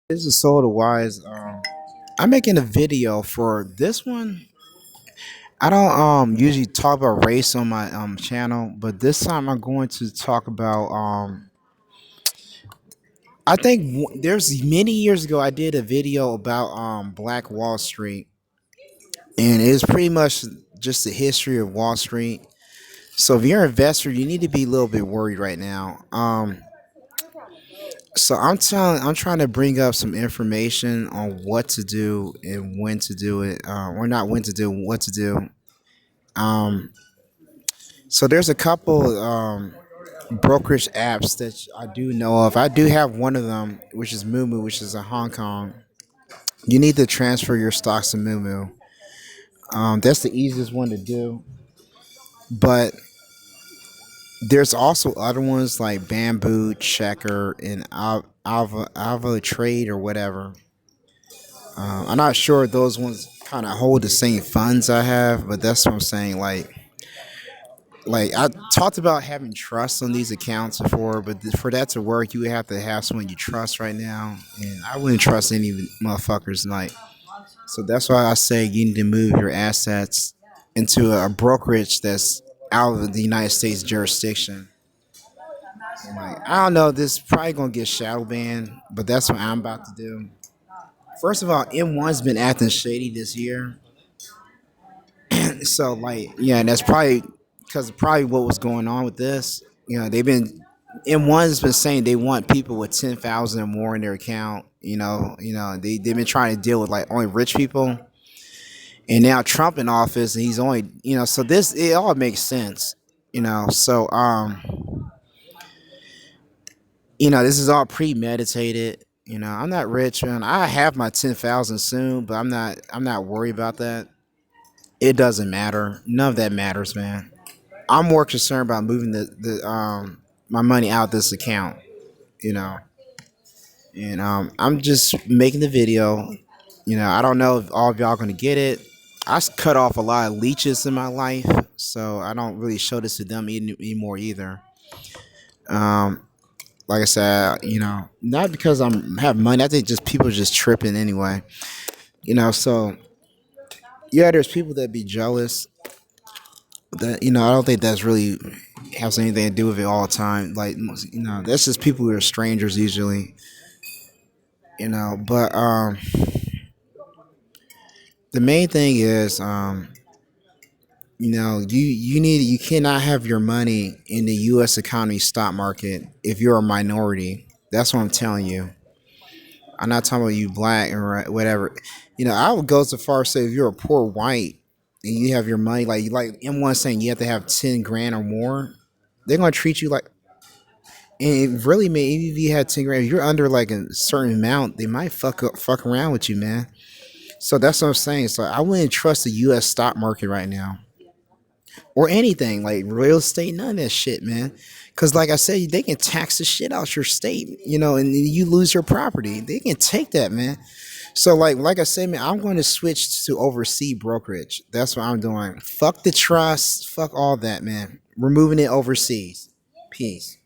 This is Soul to Wise. I'm making a video for this one. I don't usually talk about race on my channel, but this time I'm going to talk about I think there's many years ago I did a video about Black Wall Street, and it's pretty much just the history of Wall Street. So if you're an investor, you need to be a little bit worried right now. So I'm trying to bring up some information on what to do and when to do it, or not when to do, what to do. Um, so there's a couple brokerage apps that I do know of. I do have one of them, which is Moomoo, which is in Hong Kong. You need to transfer your stocks to Moomoo. That's the easiest one to do. But there's also other ones like Bamboo, Checker, and Alva Trade or whatever. I'm not sure if those ones kind of hold the same funds I have, but that's what I'm saying. Like I talked about having trust on these accounts before, but for that to work, you would have to have someone you trust right now, and I wouldn't trust any motherfuckers. Like, so that's why I say you need to move your assets into a brokerage that's out of the United States jurisdiction. Like, I don't know, this is probably gonna get shadow banned, but that's what I'm about to do. First of all, M1's been acting shady this year. So like, yeah, that's probably because probably what was going on with this. They've been M1's been saying they want people with 10,000 or more in their account. They've been trying to deal with like only rich people, and now Trump in office, and he's only so this it all makes sense. This is all premeditated. I'm not rich, man. I have my 10,000 soon, but I'm not worried about that. It doesn't matter. None of that matters, man. I'm more concerned about moving the my money out this account, you know. And I'm just making the video. I don't know if all of y'all gonna get it. Cut off a lot of leeches in my life, so I don't really show this to them anymore either. Um, like I said, not because I'm have money. I think just people just tripping anyway. So yeah, there's people that be jealous. That I don't think that's really has anything to do with it all the time. Like that's just people who are strangers usually. But the main thing is you cannot have your money in the U.S. economy stock market if you're a minority. That's what I'm telling you. I'm not talking about you black or whatever. I would go so far as say if you're a poor white and you have your money like M1 saying you have to have 10 grand or more, they're gonna treat you like. And it really, man, even if you had 10 grand, if you're under like a certain amount, they might fuck around with you, man. So that's what I'm saying. So I wouldn't trust the U.S. stock market right now or anything like real estate, none of that shit, man. Because like I said, they can tax the shit out your state, and you lose your property. They can take that, man. So like I said, man, I'm going to switch to overseas brokerage. That's what I'm doing. Fuck the trust. Fuck all that, man. We're moving it overseas. Peace.